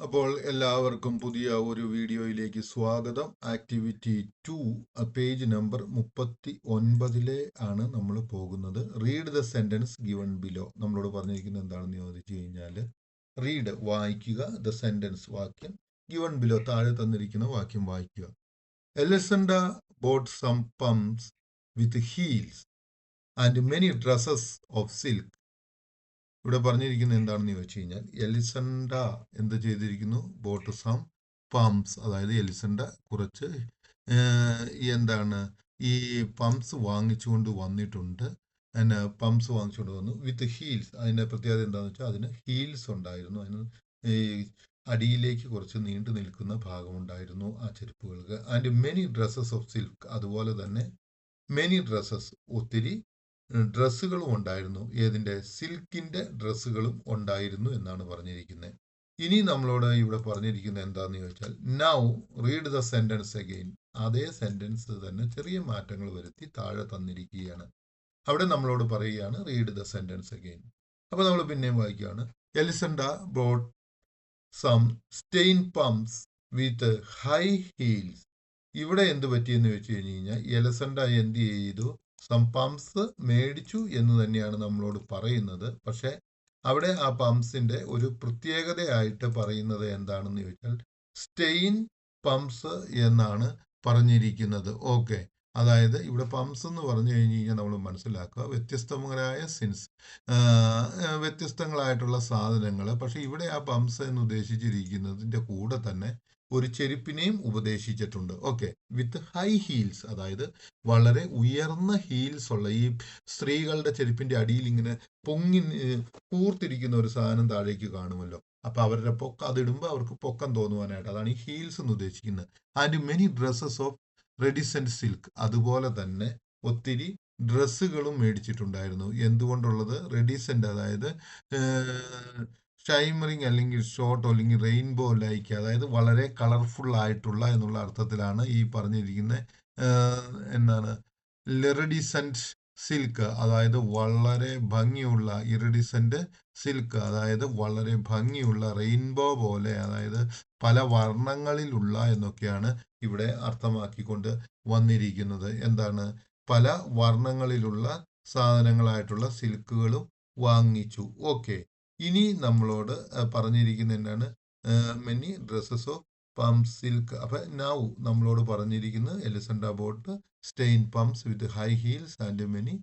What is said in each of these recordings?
അപ്പോൾ എല്ലാവർക്കും പുതിയ ഒരു വീഡിയോയിലേക്ക് സ്വാഗതം. ആക്ടിവിറ്റി 2 പേജ് നമ്പർ 39 ആണ് നമ്മൾ പോകുന്നത്. Read the sentence given below. നമ്മളോട് പറഞ്ഞിരിക്കുന്നത് എന്താണെന്ന് ചോദിച്ചു കഴിഞ്ഞാൽ റീഡ് വായിക്കുക, ദ സെന്റൻസ് വാക്യം, ഗിവൺ ബിലോ താഴെ തന്നിരിക്കുന്ന വാക്യം വായിക്കുക. Elisanda bought some pumps with heels and many dresses of silk. ഇവിടെ പറഞ്ഞിരിക്കുന്നത് എന്താണെന്ന് ചോദിച്ചു കഴിഞ്ഞാൽ എലിസണ്ട എന്ത് ചെയ്തിരിക്കുന്നു? ബോട്ട് സം പംപ്സ്, അതായത് എലിസണ്ട കുറച്ച് എന്താണ് ഈ പംപ്സ് വാങ്ങിച്ചുകൊണ്ട് വന്നിട്ടുണ്ട്. അതിന് പംപ്സ് വാങ്ങിച്ചുകൊണ്ട് വന്നു വിത്ത് ഹീൽസ്. അതിൻ്റെ പ്രത്യേകത എന്താണെന്ന് വെച്ചാൽ അതിന് ഹീൽസ് ഉണ്ടായിരുന്നു. അതിന് ഈ അടിയിലേക്ക് കുറച്ച് നീണ്ടു നിൽക്കുന്ന ഭാഗമുണ്ടായിരുന്നു ആ ചെരുപ്പുകൾക്ക്. And many dresses of silk, അതുപോലെ തന്നെ മെനി ഡ്രസ്സസ്, ഒത്തിരി ഡ്രസ്സുകളും ഉണ്ടായിരുന്നു. ഏതിൻ്റെ? സിൽക്കിന്റെ ഡ്രസ്സുകളും ഉണ്ടായിരുന്നു എന്നാണ് പറഞ്ഞിരിക്കുന്നത്. ഇനി നമ്മളോട് ഇവിടെ പറഞ്ഞിരിക്കുന്നത് എന്താണെന്ന് ചോദിച്ചാൽ now read the sentence again. അതേ സെന്റൻസ് തന്നെ ചെറിയ മാറ്റങ്ങൾ വരുത്തി താഴെ തന്നിരിക്കുകയാണ്. അവിടെ നമ്മളോട് പറയുകയാണ് റീഡ് ദ സെന്റൻസ് അഗെയിൻ. അപ്പൊ നമ്മൾ പിന്നെയും വായിക്കുകയാണ്. Elisanda brought some satin pumps with high heels. ഇവിടെ എന്ത് പറ്റിയെന്ന് വെച്ച് കഴിഞ്ഞാൽ എലിസണ്ട എന്ത് ചെയ്തു? സം പംപ്സ് മേടിച്ചു എന്ന് തന്നെയാണ് നമ്മളോട് പറയുന്നത്. പക്ഷെ അവിടെ ആ പംപ്സിന്റെ ഒരു പ്രത്യേകതയായിട്ട് പറയുന്നത് എന്താണെന്ന് ചോദിച്ചാൽ സ്റ്റെയിൻ പംപ്സ് എന്നാണ് പറഞ്ഞിരിക്കുന്നത്. ഓക്കെ, അതായത് ഇവിടെ പംപ്സ് എന്ന് പറഞ്ഞു കഴിഞ്ഞ് കഴിഞ്ഞാൽ നമ്മൾ മനസ്സിലാക്കുക വ്യത്യസ്തങ്ങളായ വ്യത്യസ്തങ്ങളായിട്ടുള്ള സാധനങ്ങൾ. പക്ഷെ ഇവിടെ ആ പംപ്സ് എന്ന് ഉദ്ദേശിച്ചിരിക്കുന്നതിന്റെ കൂടെ തന്നെ ഒരു ചെരുപ്പിനെയും ഉപദേശിച്ചിട്ടുണ്ട്. ഓക്കെ, വിത്ത് ഹൈ ഹീൽസ്, അതായത് വളരെ ഉയർന്ന ഹീൽസ് ഉള്ള ഈ സ്ത്രീകളുടെ ചെരുപ്പിന്റെ അടിയിൽ ഇങ്ങനെ പൊങ്ങി കൂർത്തിരിക്കുന്ന ഒരു സാധനം താഴേക്ക് കാണുമല്ലോ. അപ്പൊ അവരുടെ അതിടുമ്പോൾ അവർക്ക് പൊക്കം തോന്നുവാനായിട്ട്, അതാണ് ഈ ഹീൽസ് എന്ന് ഉദ്ദേശിക്കുന്നത്. And many dresses of iridescent silk, അതുപോലെ തന്നെ ഒത്തിരി ഡ്രസ്സുകളും മേടിച്ചിട്ടുണ്ടായിരുന്നു. എന്തുകൊണ്ടുള്ളത്? റെഡിസെന്റ്, അതായത് ഷൈമറിങ് അല്ലെങ്കിൽ ഷോർട്ട് അല്ലെങ്കിൽ റെയിൻബോ ലൈക്ക്, അതായത് വളരെ കളർഫുൾ ആയിട്ടുള്ള എന്നുള്ള അർത്ഥത്തിലാണ് ഈ പറഞ്ഞിരിക്കുന്ന എന്താണ് ലെറിഡിസെന്റ് സിൽക്ക്, അതായത് വളരെ ഭംഗിയുള്ള ഇറിഡിസെന്റ് സിൽക്ക്, അതായത് വളരെ ഭംഗിയുള്ള റെയിൻബോ പോലെ, അതായത് പല വർണ്ണങ്ങളിലുള്ള എന്നൊക്കെയാണ് ഇവിടെ അർത്ഥമാക്കിക്കൊണ്ട് വന്നിരിക്കുന്നത്. എന്താണ്? പല വർണ്ണങ്ങളിലുള്ള സാധനങ്ങളായിട്ടുള്ള സിൽക്കുകളും വാങ്ങിച്ചു. ഓക്കെ, ഇനി നമ്മളോട് പറഞ്ഞിരിക്കുന്ന എന്താണ്? Many dresses of pump silk. അപ്പൊ നൗ നമ്മളോട് പറഞ്ഞിരിക്കുന്നത് Elisanda bought satin pumps with high heels and many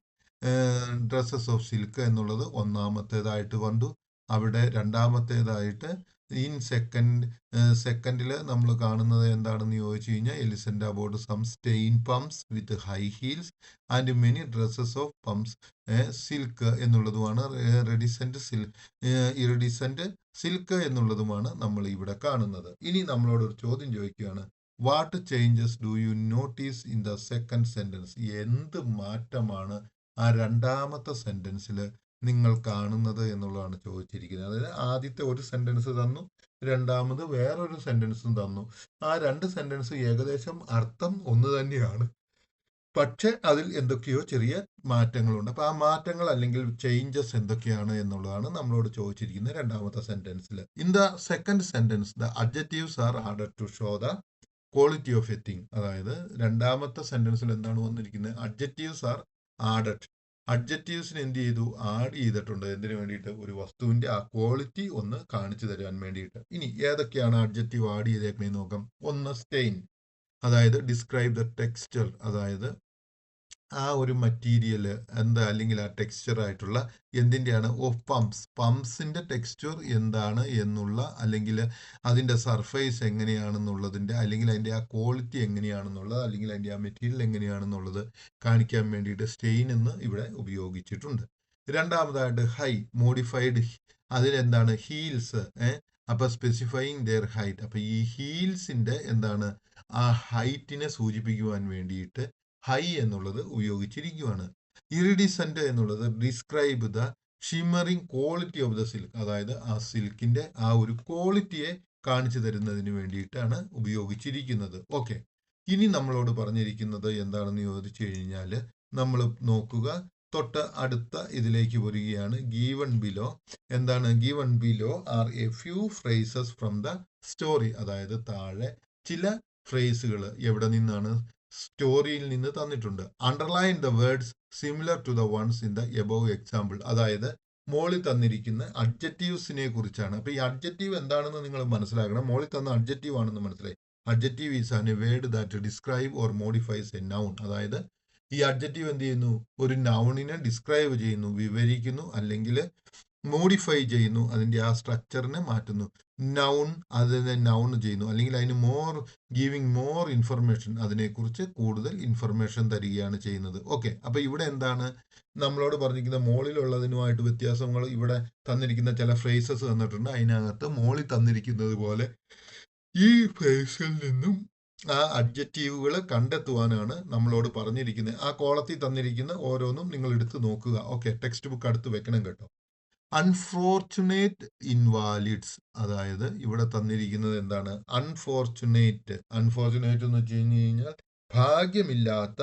dresses of silk എന്നുള്ളത് ഒന്നാമത്തേതായിട്ട് കണ്ടു. അവിടെ രണ്ടാമത്തേതായിട്ട് ഇൻ സെക്കൻഡിൽ നമ്മൾ കാണുന്നത് എന്താണെന്ന് ചോദിച്ചു കഴിഞ്ഞാൽ Elisanda bought some satin pumps with high heels and many dresses of pumps silk എന്നുള്ളതുമാണ്. ഇറിഡിസെന്റ് സിൽക്ക് എന്നുള്ളതുമാണ് നമ്മൾ ഇവിടെ കാണുന്നത്. ഇനി നമ്മളോട് ഒരു ചോദ്യം ചോദിക്കുകയാണ്. What changes do you notice in the second sentence? എന്ത് മാറ്റമാണ് ആ രണ്ടാമത്തെ സെന്റൻസിൽ നിങ്ങൾ കാണുന്നത് എന്നുള്ളതാണ് ചോദിച്ചിരിക്കുന്നത്. അതായത് ആദ്യത്തെ ഒരു സെന്റൻസ് തന്നു, രണ്ടാമത് വേറൊരു സെന്റൻസും തന്നു. ആ രണ്ട് സെന്റൻസ് ഏകദേശം അർത്ഥം ഒന്ന് തന്നെയാണ്, പക്ഷെ അതിൽ എന്തൊക്കെയോ ചെറിയ മാറ്റങ്ങളുണ്ട്. അപ്പൊ ആ മാറ്റങ്ങൾ അല്ലെങ്കിൽ ചേഞ്ചസ് എന്തൊക്കെയാണ് എന്നുള്ളതാണ് നമ്മളോട് ചോദിച്ചിരിക്കുന്നത് രണ്ടാമത്തെ സെന്റൻസിൽ. In the second sentence the adjectives are added to show the quality of a thing. അതായത് രണ്ടാമത്തെ സെന്റൻസിൽ എന്താണ് വന്നിരിക്കുന്നത്? Adjectives are added. അഡ്ജക്റ്റീവ്സിന് എന്ത് ചെയ്തു? ആഡ് ചെയ്തിട്ടുണ്ട്. എന്തിനു വേണ്ടിയിട്ട്? ഒരു വസ്തുവിന്റെ ആ ക്വാളിറ്റി ഒന്ന് കാണിച്ചു തരാൻ വേണ്ടിയിട്ട്. ഇനി ഏതൊക്കെയാണ് അഡ്ജക്റ്റീവ് ആഡ് ചെയ്തേക്കണേന്ന് നോക്കാം. ഒന്ന് സ്റ്റെയിൻ, അതായത് ഡിസ്ക്രൈബ് ദ ടെക്സ്ചർ, അതായത് ആ ഒരു മെറ്റീരിയൽ എന്താ, അല്ലെങ്കിൽ ആ ടെക്സ്ചർ ആയിട്ടുള്ള എന്തിൻ്റെയാണ്? ഓഫ് പംപ്സ്, പംപ്സിന്റെ ടെക്സ്ചർ എന്താണ് എന്നുള്ള, അല്ലെങ്കിൽ അതിൻ്റെ സർഫേസ് എങ്ങനെയാണെന്നുള്ളതിൻ്റെ, അല്ലെങ്കിൽ അതിൻ്റെ ആ ക്വാളിറ്റി എങ്ങനെയാണെന്നുള്ളത്, അല്ലെങ്കിൽ അതിൻ്റെ ആ മെറ്റീരിയൽ എങ്ങനെയാണെന്നുള്ളത് കാണിക്കാൻ വേണ്ടിയിട്ട് സ്റ്റെയിൻ എന്ന് ഇവിടെ ഉപയോഗിച്ചിട്ടുണ്ട്. രണ്ടാമതായിട്ട് ഹൈ, മോഡിഫൈഡ്, അതിലെന്താണ്? ഹീൽസ്. അപ്പൊ സ്പെസിഫൈങ് ദെയർ ഹൈറ്റ്. അപ്പൊ ഈ ഹീൽസിന്റെ എന്താണ്? ആ ഹൈറ്റിനെ സൂചിപ്പിക്കുവാൻ വേണ്ടിയിട്ട് ഹൈ എന്നുള്ളത് ഉപയോഗിച്ചിരിക്കുകയാണ്. ഇറിഡിസെന്റ് എന്നുള്ളത് describe the shimmering quality of the silk, അതായത് ആ സിൽക്കിന്റെ ആ ഒരു ക്വാളിറ്റിയെ കാണിച്ചു തരുന്നതിന് വേണ്ടിയിട്ടാണ് ഉപയോഗിച്ചിരിക്കുന്നത്. ഓക്കെ, ഇനി നമ്മളോട് പറഞ്ഞിരിക്കുന്നത് എന്താണെന്ന് ചോദിച്ചു കഴിഞ്ഞാൽ നമ്മൾ നോക്കുക. തൊട്ട് അടുത്ത ഇതിലേക്ക് വരികയാണ്. ഗീവൺ ബിലോ എന്താണ്? Given below are a few phrases from the story. അതായത് താഴെ ചില ഫ്രേസുകൾ എവിടെ നിന്നാണ്? സ്റ്റോറിയിൽ നിന്ന് തന്നിട്ടുണ്ട്. Underline the words similar to the ones in the above example. അതായത് മോളിൽ തന്നിരിക്കുന്ന അഡ്ജക്റ്റീവ്സിനെ കുറിച്ചാണ്. അപ്പൊ ഈ അഡ്ജക്റ്റീവ് എന്താണെന്ന് നിങ്ങൾ മനസ്സിലാക്കണം. മോളിൽ തന്ന അഡ്ജക്റ്റീവ് ആണെന്ന് മനസ്സിലായി. Adjective is an A word that describe or modifies A noun. അതായത് ഈ അഡ്ജക്റ്റീവ് എന്ത് ചെയ്യുന്നു? ഒരു നൗണിനെ ഡിസ്ക്രൈബ് ചെയ്യുന്നു, വിവരിക്കുന്നു, അല്ലെങ്കിൽ മോഡിഫൈ ചെയ്യുന്നു, അതിൻ്റെ ആ സ്ട്രക്ചറിനെ മാറ്റുന്നു. നൗൺ അതിനെ നൗൺ ചെയ്യുന്നു, അല്ലെങ്കിൽ അതിന് ഗിവിങ് മോർ ഇൻഫർമേഷൻ, അതിനെക്കുറിച്ച് കൂടുതൽ ഇൻഫർമേഷൻ തരികയാണ് ചെയ്യുന്നത്. ഓക്കെ, അപ്പൊ ഇവിടെ എന്താണ് നമ്മളോട് പറഞ്ഞിരിക്കുന്ന? മോളിലുള്ളതിനുമായിട്ട് വ്യത്യാസങ്ങൾ ഇവിടെ തന്നിരിക്കുന്ന ചില ഫ്രേസസ് തന്നിട്ടുണ്ട്. അതിനകത്ത് മോളിൽ തന്നിരിക്കുന്നത് പോലെ ഈ ഫ്രേസിൽ നിന്നും ആ അഡ്ജക്റ്റീവുകൾ കണ്ടെത്തുവാനാണ് നമ്മളോട് പറഞ്ഞിരിക്കുന്നത്. ആ കോളത്തിൽ തന്നിരിക്കുന്ന ഓരോന്നും നിങ്ങൾ എടുത്ത് നോക്കുക. ഓക്കെ, ടെക്സ്റ്റ് ബുക്ക് അടുത്ത് വെക്കണം കേട്ടോ. അൺഫോർച്ചുനേറ്റ് ഇൻവാലിഡ്സ്, അതായത് ഇവിടെ തന്നിരിക്കുന്നത് എന്താണ്? അൺഫോർച്ചുനേറ്റ്. അൺഫോർച്ചുനേറ്റ് എന്ന് വെച്ച് കഴിഞ്ഞാൽ ഭാഗ്യമില്ലാത്ത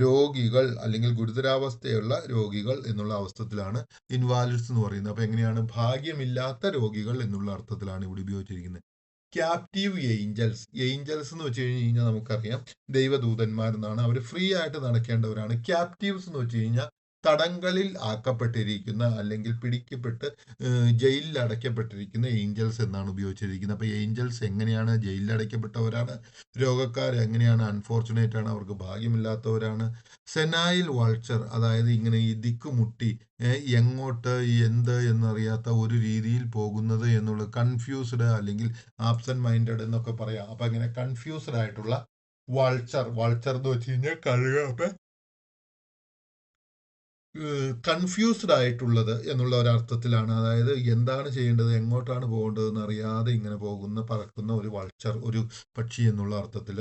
രോഗികൾ, അല്ലെങ്കിൽ ഗുരുതരാവസ്ഥയുള്ള രോഗികൾ എന്നുള്ള അവസ്ഥത്തിലാണ് ഇൻവാലിഡ്സ് എന്ന് പറയുന്നത്. അപ്പൊ എങ്ങനെയാണ്? ഭാഗ്യമില്ലാത്ത രോഗികൾ എന്നുള്ള അർത്ഥത്തിലാണ് ഇവിടെ ഉപയോഗിച്ചിരിക്കുന്നത്. Captive Angeles. ഏഞ്ചൽസ് എന്ന് വെച്ച് കഴിഞ്ഞാൽ നമുക്കറിയാം ദൈവദൂതന്മാരെന്നാണ്. അവർ ഫ്രീ ആയിട്ട് നടക്കേണ്ടവരാണ്. ക്യാപ്റ്റീവ്സ് എന്ന് വെച്ച് കഴിഞ്ഞാൽ തടങ്കലിൽ ആക്കപ്പെട്ടിരിക്കുന്ന, അല്ലെങ്കിൽ പിടിക്കപ്പെട്ട് ജയിലിൽ അടയ്ക്കപ്പെട്ടിരിക്കുന്ന ഏഞ്ചൽസ് എന്നാണ് ഉപയോഗിച്ചിരിക്കുന്നത്. അപ്പൊ ഏഞ്ചൽസ് എങ്ങനെയാണ്? ജയിലിൽ അടയ്ക്കപ്പെട്ടവരാണ്. രോഗക്കാർ എങ്ങനെയാണ്? അൺഫോർച്ചുനേറ്റ് ആണ്, അവർക്ക് ഭാഗ്യമില്ലാത്തവരാണ്. സെനായിൽ വാൾച്ചർ, അതായത് ഇങ്ങനെ ഈ ദിക്കുമുട്ടി എങ്ങോട്ട് എന്ത് എന്നറിയാത്ത ഒരു രീതിയിൽ പോകുന്നത് എന്നുള്ള, കൺഫ്യൂസ്ഡ് അല്ലെങ്കിൽ ആബ്സെന്റ് മൈൻഡഡ് എന്നൊക്കെ പറയാം. അപ്പൊ ഇങ്ങനെ കൺഫ്യൂസ്ഡ് ആയിട്ടുള്ള വാൾച്ചർ. വാൾച്ചർ എന്ന് വെച്ച് കഴിഞ്ഞാൽ കഴുക. അപ്പൊ കൺഫ്യൂസ്ഡ് ആയിട്ടുള്ളത് എന്നുള്ള ഒരർത്ഥത്തിലാണ്. അതായത് എന്താണ് ചെയ്യേണ്ടത്, എങ്ങോട്ടാണ് പോകേണ്ടതെന്ന് അറിയാതെ ഇങ്ങനെ പറക്കുന്ന ഒരു വാൾച്ചർ, ഒരു പക്ഷി എന്നുള്ള അർത്ഥത്തിൽ,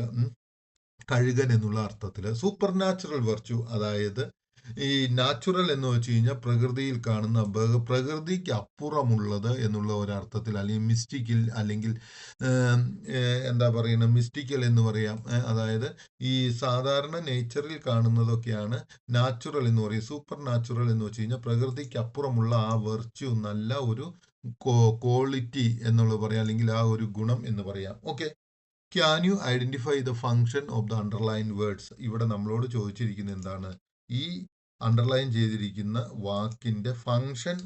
കഴുകൻ എന്നുള്ള അർത്ഥത്തിൽ. സൂപ്പർ നാച്ചുറൽ വെർച്യു, അതായത് ഈ നാച്ചുറൽ എന്ന് വെച്ച് കഴിഞ്ഞാൽ പ്രകൃതിയിൽ കാണുന്ന, പ്രകൃതിക്ക് അപ്പുറമുള്ളത് എന്നുള്ള ഒരർത്ഥത്തിൽ, അല്ലെങ്കിൽ മിസ്റ്റിക്കൽ, അല്ലെങ്കിൽ എന്താ പറയുന്നത്, മിസ്റ്റിക്കൽ എന്ന് പറയാം. അതായത് ഈ സാധാരണ നേച്ചറിൽ കാണുന്നതൊക്കെയാണ് നാച്ചുറൽ എന്ന് പറയും. സൂപ്പർ നാച്ചുറൽ എന്ന് വെച്ച് കഴിഞ്ഞാൽ പ്രകൃതിക്ക് അപ്പുറമുള്ള ആ വെർച്യു, നല്ല ഒരു ക്വാളിറ്റി എന്നുള്ളത് പറയാം, അല്ലെങ്കിൽ ആ ഒരു ഗുണം എന്ന് പറയാം. Okay, can you identify the function of the underline words? ഇവിടെ നമ്മളോട് ചോദിച്ചിരിക്കുന്നത് എന്താണ്? ഈ അണ്ടർലൈൻ ചെയ്തിരിക്കുന്ന വാക്കിന്റെ ഫങ്ഷൻ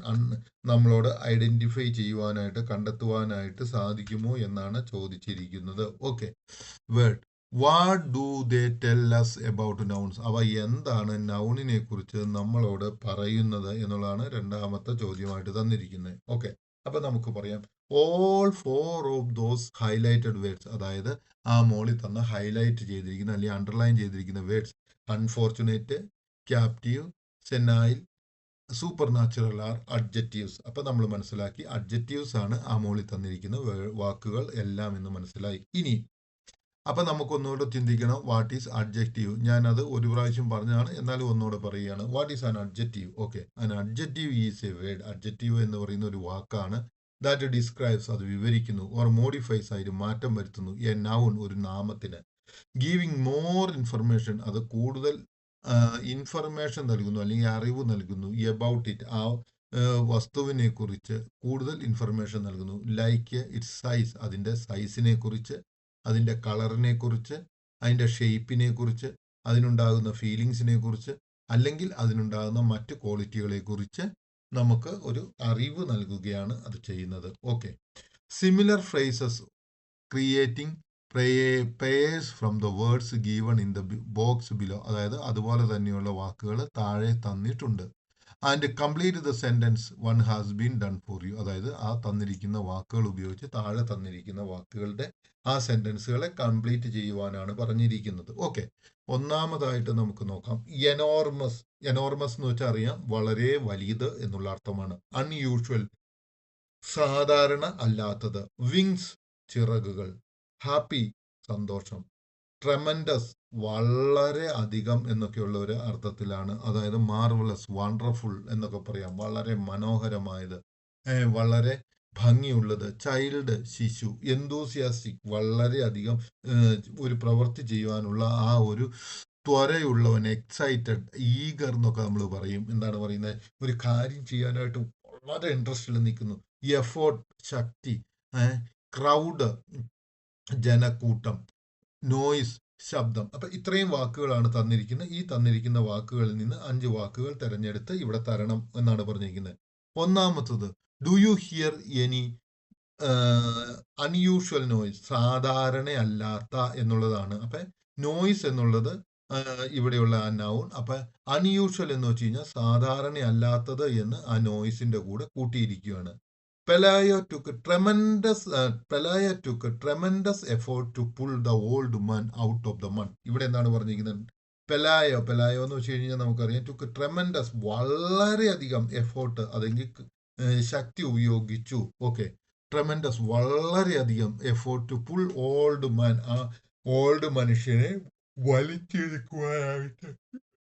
നമ്മളോട് ഐഡന്റിഫൈ ചെയ്യുവാനായിട്ട്, കണ്ടെത്തുവാനായിട്ട് സാധിക്കുമോ എന്നാണ് ചോദിച്ചിരിക്കുന്നത്. Okay, word. What do they tell us about nouns? അവ എന്താണ് നൗണിനെ കുറിച്ച് നമ്മളോട് പറയുന്നത് എന്നുള്ളതാണ് രണ്ടാമത്തെ ചോദ്യമായിട്ട് തന്നിരിക്കുന്നത്. ഓക്കെ, അപ്പൊ നമുക്ക് പറയാം, all 4 of those highlighted words, അതായത് ആ മോളിൽ തന്ന ഹൈലൈറ്റ് ചെയ്തിരിക്കുന്ന, അല്ലെങ്കിൽ അണ്ടർലൈൻ ചെയ്തിരിക്കുന്ന words, unfortunate, captive, senile, supernatural are adjectives. അപ്പൊ നമ്മൾ മനസ്സിലാക്കി അഡ്ജക്റ്റീവ്സ് ആണ് ആ മോളിൽ തന്നിരിക്കുന്ന വാക്കുകൾ എല്ലാം എന്ന് മനസ്സിലായി. ഇനി അപ്പൊ നമുക്കൊന്നുകൂടെ ചിന്തിക്കണം, വാട്ട് ഈസ് അഡ്ജക്റ്റീവ്? ഞാൻ അത് ഒരു പ്രാവശ്യം പറഞ്ഞതാണ്, എന്നാലും ഒന്നുകൂടെ പറയുകയാണ്. What is an adjective? Okay, an adjective is A word. Adjective എന്ന് പറയുന്ന ഒരു വാക്കാണ്. ദാറ്റ് ഡിസ്ക്രൈബ്സ്, അത് വിവരിക്കുന്നു, ഓർ മോഡിഫൈസ്, അതിന് മാറ്റം വരുത്തുന്നു, എ നൗൺ, ഒരു നാമത്തിന്. ഗീവിങ് മോർ ഇൻഫർമേഷൻ, അത് കൂടുതൽ ഇൻഫർമേഷൻ നൽകുന്നു, അല്ലെങ്കിൽ അറിവ് നൽകുന്നു. എബൌട്ട് ഇറ്റ്, ആ വസ്തുവിനെ കുറിച്ച് കൂടുതൽ ഇൻഫർമേഷൻ നൽകുന്നു. ലൈക്ക് ഇറ്റ്സ് സൈസ്, അതിൻ്റെ സൈസിനെ കുറിച്ച്, അതിൻ്റെ കളറിനെ കുറിച്ച്, അതിൻ്റെ ഷേപ്പിനെ കുറിച്ച്, അതിനുണ്ടാകുന്ന ഫീലിങ്സിനെ കുറിച്ച്, അല്ലെങ്കിൽ അതിനുണ്ടാകുന്ന മറ്റ് ക്വാളിറ്റികളെ കുറിച്ച് നമുക്ക് ഒരു അറിവ് നൽകുകയാണ് അത് ചെയ്യുന്നത്. Okay, similar phrases creating purse from the words given in the box below. അതായത് അതുപോലെ തന്നെയുള്ള വാക്കുകൾ താഴെ തന്നിട്ടുണ്ട്. And complete the sentence one has been done for you. അതായത് ആ തന്നിരിക്കുന്ന വാക്കുകൾ ഉപയോഗിച്ച് താഴെ തന്നിരിക്കുന്ന വാക്കുകളുടെ ആ സെന്റൻസുകളെ കംപ്ലീറ്റ് ചെയ്യുവാനാണ് പറഞ്ഞിരിക്കുന്നത്. ഓക്കെ, ഒന്നാമതായിട്ട് നമുക്ക് നോക്കാം. എനോർമസ്. എനോർമസ് എന്ന് വെച്ചാൽ അറിയാം, വളരെ വലിയത് എന്നുള്ള അർത്ഥമാണ്. അൺയൂഷ്വൽ, സാധാരണ അല്ലാത്തത്. വിങ്സ്, ചിറകുകൾ. ഹാപ്പി, സന്തോഷം. ട്രെമൻഡസ്, വളരെ അധികം എന്നൊക്കെയുള്ള ഒരു അർത്ഥത്തിലാണ്. അതായത് മാർവലസ്, വണ്ടർഫുൾ എന്നൊക്കെ പറയാം, വളരെ മനോഹരമായത്, വളരെ ഭംഗിയുള്ളത്. ചൈൽഡ്, ശിശു. എന്തൂസിയാസ്റ്റിക്, വളരെ അധികം ഒരു പ്രവൃത്തി ചെയ്യുവാനുള്ള ആ ഒരു ത്വരയുള്ളവൻ, എക്സൈറ്റഡ്, ഈഗർ എന്നൊക്കെ നമ്മൾ പറയും. എന്താണ് പറയുന്നത്? ഒരു കാര്യം ചെയ്യാനായിട്ട് വളരെ ഇൻട്രസ്റ്റിൽ നിൽക്കുന്നു. എഫോർട്ട്, ശക്തി, ക്രൗഡ്, ജനക്കൂട്ടം, നോയിസ്, ശബ്ദം. അപ്പൊ ഇത്രയും വാക്കുകളാണ് തന്നിരിക്കുന്നത്. ഈ തന്നിരിക്കുന്ന വാക്കുകളിൽ നിന്ന് 5 വാക്കുകൾ തിരഞ്ഞെടുത്ത് ഇവിടെ തരണം എന്നാണ് പറഞ്ഞിരിക്കുന്നത്. ഒന്നാമത്തത്, do you hear any unusual noise, സാധാരണയല്ലാത്ത എന്നുള്ളതാണ്. അപ്പൊ നോയിസ് എന്നുള്ളത് ഇവിടെയുള്ള ആ നൗൺ. അപ്പൊ അൺയൂഷ്വൽ എന്ന് വെച്ച് കഴിഞ്ഞാൽ സാധാരണയല്ലാത്തത് എന്ന് ആ നോയിസിന്റെ കൂടെ കൂട്ടിയിരിക്കുകയാണ്. Pelayo took a tremendous effort to pull the old man out of the mud. ഇവിടെ എന്താണ് പറഞ്ഞിരിക്കുന്നത്? പെലായോ എന്ന് വെച്ച് കഴിഞ്ഞാൽ നമുക്കറിയാം took a tremendous, വളരെയധികം എഫോർട്ട്, അതെങ്കിൽ ശക്തി ഉപയോഗിച്ചു. ഓക്കെ, ട്രെമൻഡസ്, വളരെയധികം effort to pull old man, ആ ഓൾഡ് മനുഷ്യനെ വലിച്ചെടുക്കുവാനായിട്ട്.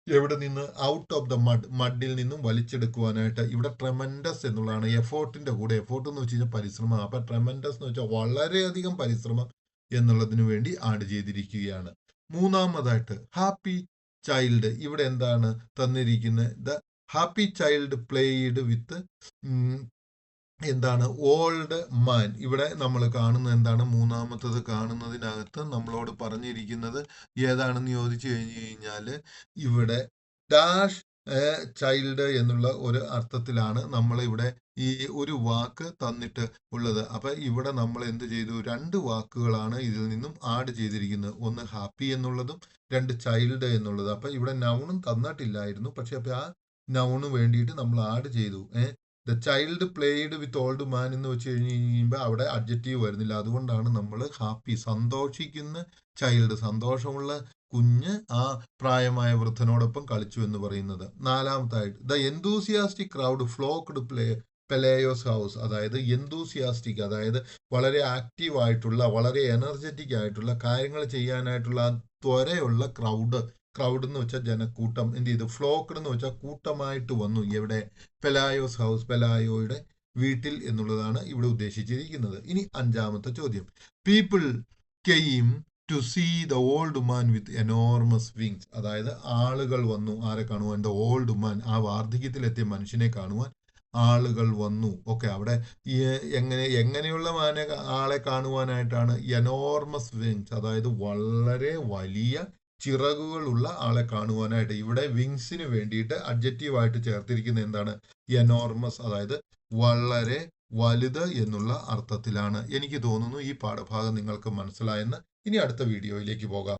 എവിടെ നിന്ന്? ഔട്ട് ഓഫ് ദ മഡിൽ നിന്നും വലിച്ചെടുക്കുവാനായിട്ട്. ഇവിടെ ട്രെമൻഡസ് എന്നുള്ളതാണ് എഫോർട്ടിന്റെ കൂടെ. എഫോർട്ട് എന്ന് വെച്ച് കഴിഞ്ഞാൽ പരിശ്രമം. അപ്പൊ ട്രെമൻഡസ് എന്ന് വെച്ചാൽ വളരെയധികം പരിശ്രമം എന്നുള്ളതിനു വേണ്ടി ആഡ് ചെയ്തിരിക്കുകയാണ്. മൂന്നാമതായിട്ട് ഹാപ്പി ചൈൽഡ്. ഇവിടെ എന്താണ് തന്നിരിക്കുന്നത്? The happy child played with എന്താണ്? Old man. ഇവിടെ നമ്മൾ കാണുന്നത് എന്താണ്? മൂന്നാമത്തത് കാണുന്നതിനകത്ത് നമ്മളോട് പറഞ്ഞിരിക്കുന്നത് ഏതാണെന്ന് ചോദിച്ചു കഴിഞ്ഞു കഴിഞ്ഞാൽ ഇവിടെ ഡാഷ് ചൈൽഡ് എന്നുള്ള ഒരു അർത്ഥത്തിലാണ് നമ്മൾ ഇവിടെ ഈ ഒരു വാക്ക് തന്നിട്ട് ഉള്ളത്. അപ്പൊ ഇവിടെ നമ്മൾ എന്ത് ചെയ്തു? 2 വാക്കുകളാണ് ഇതിൽ നിന്നും ആഡ് ചെയ്തിരിക്കുന്നത്. ഒന്ന് ഹാപ്പി എന്നുള്ളതും 2 ചൈൽഡ് എന്നുള്ളത്. അപ്പൊ ഇവിടെ നൗണും തന്നിട്ടില്ലായിരുന്നു, പക്ഷെ അപ്പൊ ആ നൗണ് വേണ്ടിയിട്ട് നമ്മൾ ആഡ് ചെയ്തു. The child played with old man എന്ന് വെച്ച് കഴിഞ്ഞ് കഴിയുമ്പോൾ അവിടെ അഡ്ജക്റ്റീവ് വരുന്നില്ല. അതുകൊണ്ടാണ് നമ്മൾ ഹാപ്പി, സന്തോഷിക്കുന്ന ചൈൽഡ്, സന്തോഷമുള്ള കുഞ്ഞ് ആ പ്രായമായ വൃദ്ധനോടൊപ്പം കളിച്ചു എന്ന് പറയുന്നത്. നാലാമത്തായിട്ട് ദ എന്തൂസിയാസ്റ്റിക് ക്രൗഡ് ഫ്ലോക്ക്ഡ് പെലേയോസ് ഹൗസ്. അതായത് എന്തൂസിയാസ്റ്റിക്, അതായത് വളരെ ആക്റ്റീവ് ആയിട്ടുള്ള, വളരെ എനർജറ്റിക് ആയിട്ടുള്ള കാര്യങ്ങൾ ചെയ്യാനായിട്ടുള്ള ത്വരയുള്ള ക്രൗഡ് എന്ന് വെച്ചാൽ ജനക്കൂട്ടം എന്ത് ചെയ്തു? ഫ്ലോക്ക്ഡ് എന്ന് വെച്ചാൽ കൂട്ടമായിട്ട് വന്നു. എവിടെ? പെലായോസ് ഹൗസ്, പെലായോയുടെ വീട്ടിൽ എന്നുള്ളതാണ് ഇവിടെ ഉദ്ദേശിച്ചിരിക്കുന്നത്. ഇനി 5ാമത്തെ ചോദ്യം, people came to see the old man with enormous wings. അതായത് ആളുകൾ വന്നു. ആരെ കാണുവാൻ? ദ ഓൾഡ് മാൻ, ആ വാർദ്ധക്യത്തിലെത്തിയ മനുഷ്യനെ കാണുവാൻ ആളുകൾ വന്നു. ഓക്കെ, അവിടെ എങ്ങനെയുള്ള ആളെ കാണുവാനായിട്ടാണ്? എനോർമസ് വിങ്സ്, അതായത് വളരെ വലിയ ചിറകുകളുള്ള ആളെ കാണുവാനായിട്ട്. ഇവിടെ വിങ്സിന് വേണ്ടിയിട്ട് അഡ്ജക്റ്റീവ് ആയിട്ട് ചേർത്തിരിക്കുന്ന എന്താണ്? എനോർമസ്, അതായത് വളരെ വലുത് എന്നുള്ള അർത്ഥത്തിലാണ്. എനിക്ക് തോന്നുന്നു ഈ പാഠഭാഗം നിങ്ങൾക്ക് മനസ്സിലായെന്ന്. ഇനി അടുത്ത വീഡിയോയിലേക്ക് പോകാം.